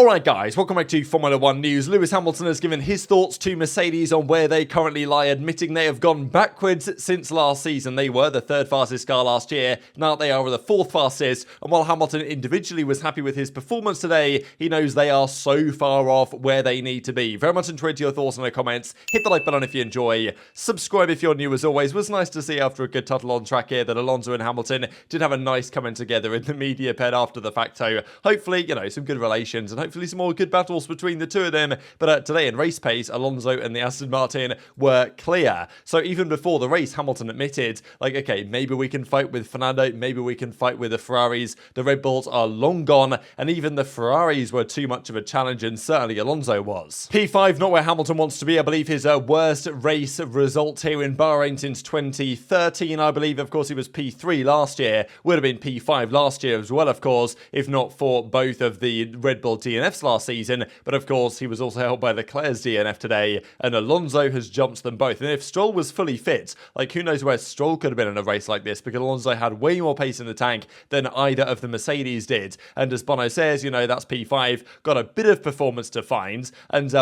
Alright guys, welcome back to Formula 1 News. Lewis Hamilton has given his thoughts to Mercedes on where they currently lie, admitting they have gone backwards since last season. They were the third fastest car last year, now they are the fourth fastest, and while Hamilton individually was happy with his performance today, he knows they are so far off where they need to be. Very much enjoyed your thoughts in the comments, hit the like button if you enjoy, subscribe if you're new as always. It was nice to see after a good tussle on track here that Alonso and Hamilton did have a nice coming together in the media pen after the fact, so hopefully, some good relations and hopefully some more good battles between the two of them. But today in race pace, Alonso and the Aston Martin were clear. So even before the race, Hamilton admitted, okay, maybe we can fight with Fernando, maybe we can fight with the Ferraris. The Red Bulls are long gone, and even the Ferraris were too much of a challenge, and certainly Alonso was. P5, not where Hamilton wants to be. I believe his worst race result here in Bahrain since 2013. I believe, of course, he was P3 last year. Would have been P5 last year as well, of course, if not for both of the Red Bull DNFs last season. But of course, he was also held by Leclerc's DNF today, and Alonso has jumped them both. And if Stroll was fully fit, who knows where Stroll could have been in a race like this, because Alonso had way more pace in the tank than either of the Mercedes did. And as Bono says, that's P5, got a bit of performance to find, and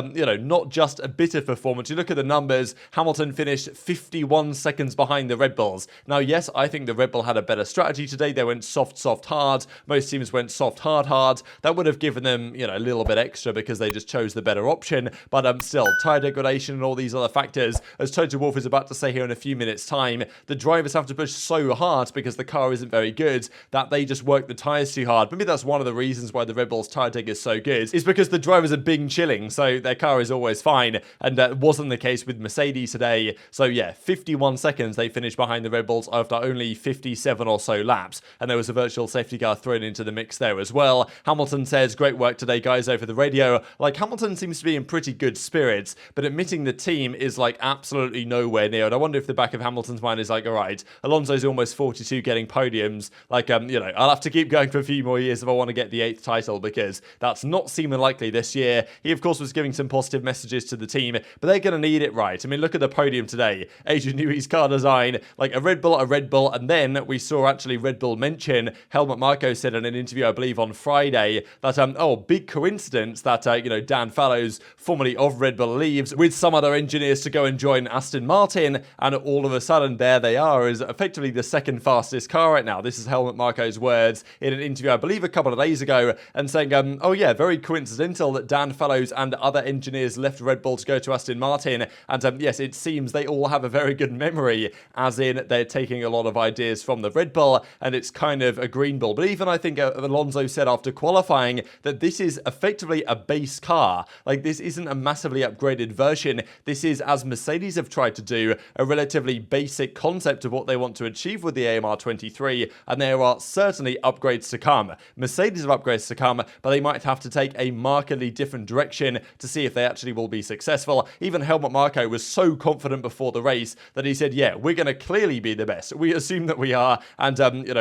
not just a bit of performance. You look at the numbers, Hamilton finished 51 seconds behind the Red Bulls. Now, yes, I think the Red Bull had a better strategy today. They went soft, hard. Most teams went soft, hard. That would have given them, a little bit extra because they just chose the better option. But still, tyre degradation and all these other factors, as Toto Wolff is about to say here in a few minutes' time, the drivers have to push so hard because the car isn't very good that they just work the tyres too hard. Maybe that's one of the reasons why the Red Bull's tyre deg is so good, is because the drivers are bing chilling, so their car is always fine, and that wasn't the case with Mercedes today. So yeah, 51 seconds they finished behind the Red Bulls after only 57 or so laps, and there was a virtual safety car thrown into the mix there as well. Hamilton says, great work today guys over the radio. Hamilton seems to be in pretty good spirits, but admitting the team is absolutely nowhere near. And I wonder if the back of Hamilton's mind is alright, Alonso's almost 42 getting podiums. I'll have to keep going for a few more years if I want to get the 8th title, because that's not seeming likely this year. He, of course, was giving some positive messages to the team, but they're going to need it right. I mean, look at the podium today. Adrian Newey's car design, a Red Bull, and then we saw actually Red Bull mention, Helmut Marko said in an interview, I believe on Friday, that, big coincidence that, Dan Fallows, formerly of Red Bull, leaves with some other engineers to go and join Aston Martin, and all of a sudden there they are as effectively the second fastest car right now. This is Helmut Marko's words in an interview, I believe a couple of days ago, and saying, oh yeah, very coincidental that Dan Fallows and other engineers left Red Bull to go to Aston Martin, and yes, it seems they all have a very good memory, as in they're taking a lot of ideas from the Red Bull, and it's kind of a green bull. But even I think Alonso said after qualifying that this is effectively a base car. This isn't a massively upgraded version. This is, as Mercedes have tried to do, a relatively basic concept of what they want to achieve with the AMR 23, and there are certainly upgrades to come. Mercedes have upgrades to come, but they might have to take a markedly different direction to see if they actually will be successful. Even Helmut Marko was so confident before the race that he said, yeah, we're going to clearly be the best. We assume that we are, and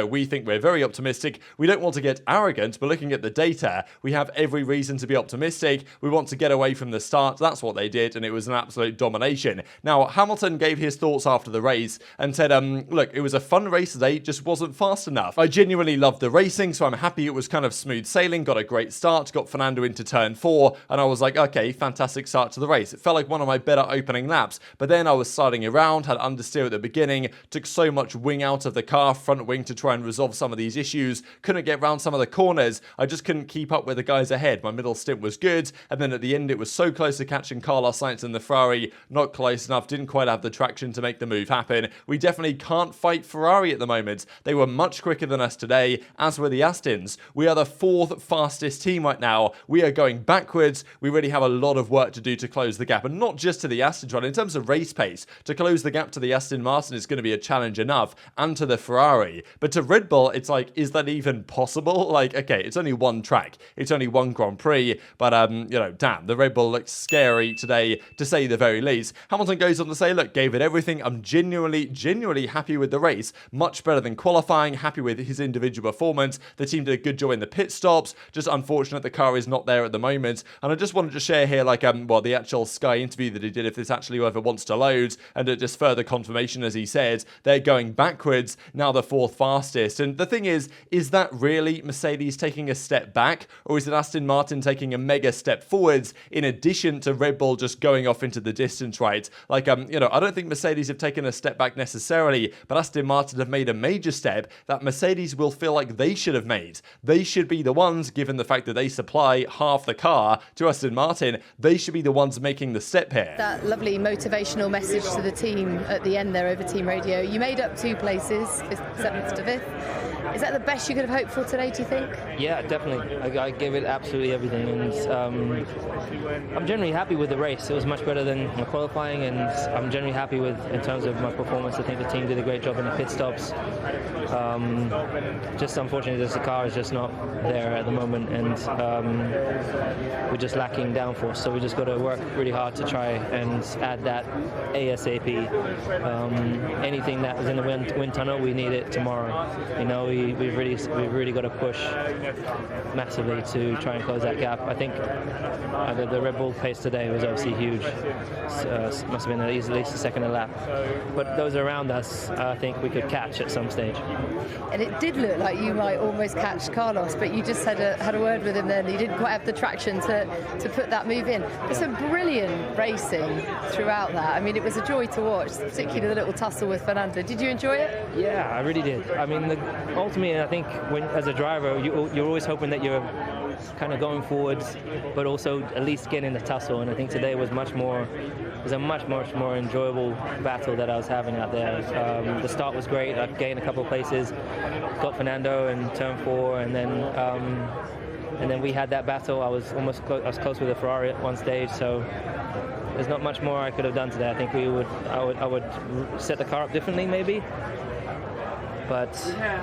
we think we're very optimistic. We don't want to get arrogant, but looking at the data, we have every reason to be optimistic. We want to get away from the start. That's what they did, and it was an absolute domination. Now, Hamilton gave his thoughts after the race and said, look, it was a fun race today, just wasn't fast enough. I genuinely loved the racing, so I'm happy it was kind of smooth sailing, got a great start, got Fernando into turn 4, and I was like, okay, fantastic start to the race. It felt like one of my better opening laps, but then I was starting around, had understeer at the beginning, took so much wing out of the car, front wing, to try and resolve some of these issues, couldn't get around some of the corners, I just couldn't keep up with the guys ahead. My middle stint was good, and then at the end it was so close to catching Carlos Sainz in the Ferrari, not close enough, didn't quite have the traction to make the move happen. We definitely can't fight Ferrari at the moment. They were much quicker than us today, as were the Astons. We are the 4th fastest team right now. We are going backwards. We really have a lot of work to do to close the gap, and not just to the Aston Martin. In terms of race pace, to close the gap to the Aston Martin is going to be a challenge enough, and to the Ferrari. But to Red Bull, it's is that even possible? Okay, it's only one track. It's only one Grand Prix, but, damn, the Red Bull looks scary today, to say the very least. Hamilton goes on to say, look, gave it everything. I'm genuinely happy with the race. Much better than qualifying, happy with his individual performance. The team did a good job in the pit stops. Just unfortunate the car is not there at the moment. And I just wanted to share here, the actual Sky interview that he did, if this actually ever wants to load, and just further confirmation, as he said, they're going backwards, now the 4th fastest. And the thing is that really Mercedes taking a step back, or is it Aston Martin taking a mega step forwards in addition to Red Bull just going off into the distance, right? Like, I don't think Mercedes have taken a step back necessarily, but Aston Martin have made a major step that Mercedes will feel like they should have made. They should be the ones, given the fact that they supply half the car to Aston Martin, they should be the ones making the step here. That lovely motivational message to the team at the end there over team radio. You made up 2 places, 7th to 5th. Is that the best you could have hoped for today, do you think? Yeah, definitely. I gave it absolutely everything, and I'm generally happy with the race. It was much better than my qualifying, and I'm generally happy with, in terms of my performance. I think the team did a great job in the pit stops. Just unfortunately, the car is just not there at the moment, and we're just lacking downforce. So we just got to work really hard to try and add that ASAP. Anything that was in the wind tunnel, we need it tomorrow. We've really got to push massively to try and close that gap. I think the Red Bull pace today was obviously huge. Must have been at least a second a lap. But those around us, I think we could catch at some stage. And it did look like you might almost catch Carlos, but you just had a word with him then. You didn't quite have the traction to put that move in. There's some brilliant racing throughout that. I mean, it was a joy to watch, particularly the little tussle with Fernando. Did you enjoy it? Yeah, I really did. I mean, ultimately, I think as a driver, you're always hoping that you're kind of going forwards, but also at least getting the tussle. And I think today was a much more enjoyable battle that I was having out there. The start was great. I gained a couple of places, got Fernando in turn 4, and then we had that battle. I was close with a Ferrari at one stage, so there's not much more I could have done today. I think I would set the car up differently maybe. But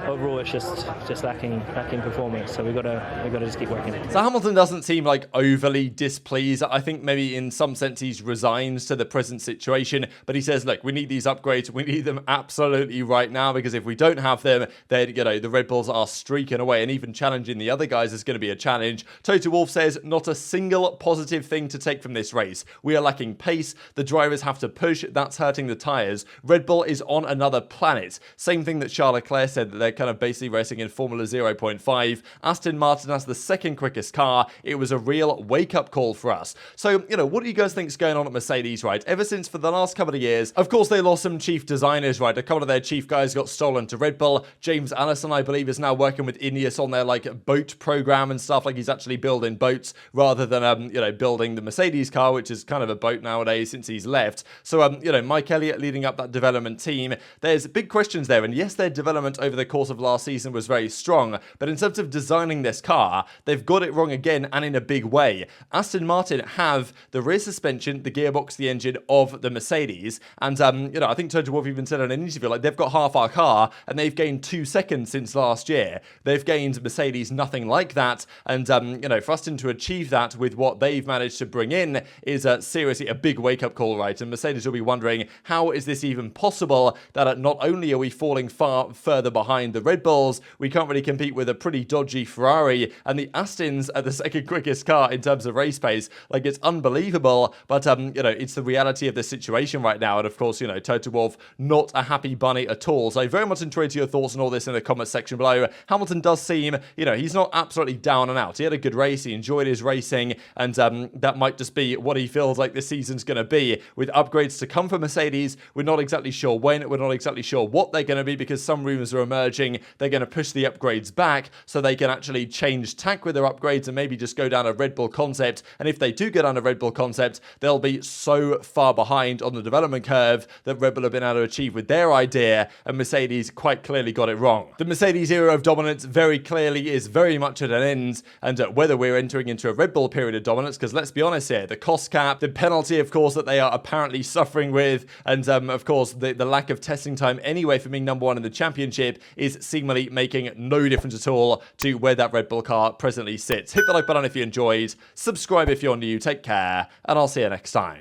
overall, it's just lacking performance. So we got to just keep working. So Hamilton doesn't seem like overly displeased. I think maybe in some sense he's resigned to the present situation. But he says, look, we need these upgrades. We need them absolutely right now, because if we don't have them, then the Red Bulls are streaking away, and even challenging the other guys is going to be a challenge. Toto Wolff says not a single positive thing to take from this race. We are lacking pace. The drivers have to push. That's hurting the tyres. Red Bull is on another planet. Same thing that Leclerc said, that they're kind of basically racing in Formula 0.5. Aston Martin has the second quickest car. It was a real wake-up call for us. So, what do you guys think is going on at Mercedes, right? Ever since for the last couple of years, of course, they lost some chief designers, right? A couple of their chief guys got stolen to Red Bull. James Allison, I believe, is now working with Ineos on their, boat program and stuff. He's actually building boats rather than, building the Mercedes car, which is kind of a boat nowadays since he's left. So, Mike Elliott leading up that development team. There's big questions there, and yes, their development over the course of last season was very strong, but in terms of designing this car, they've got it wrong again, and in a big way. Aston Martin have the rear suspension, the gearbox, the engine of the Mercedes, and I think Toto Wolff even said in an interview, they've got half our car, and they've gained 2 seconds since last year. They've gained Mercedes nothing like that, and for Aston to achieve that with what they've managed to bring in is seriously a big wake-up call, right? And Mercedes will be wondering, how is this even possible that not only are we falling far further behind the Red Bulls, we can't really compete with a pretty dodgy Ferrari, and the Astons are the second quickest car in terms of race pace. It's unbelievable, but it's the reality of the situation right now. And of course, Toto Wolff not a happy bunny at all. So very much enjoyed your thoughts on all this in the comment section below. Hamilton does seem, he's not absolutely down and out. He had a good race, he enjoyed his racing, and that might just be what he feels like this season's going to be, with upgrades to come for Mercedes. We're not exactly sure when, we're not exactly sure what they're going to be, because some rumours are emerging they're going to push the upgrades back so they can actually change tack with their upgrades and maybe just go down a Red Bull concept. And if they do go down a Red Bull concept, they'll be so far behind on the development curve that Red Bull have been able to achieve with their idea, and Mercedes quite clearly got it wrong. The Mercedes era of dominance very clearly is very much at an end, and whether we're entering into a Red Bull period of dominance, because let's be honest here, the cost cap, the penalty, of course, that they are apparently suffering with, and of course, the lack of testing time anyway for being number one in the championship is seemingly making no difference at all to where that Red Bull car presently sits. Hit the like button if you enjoyed, subscribe if you're new, take care, and I'll see you next time.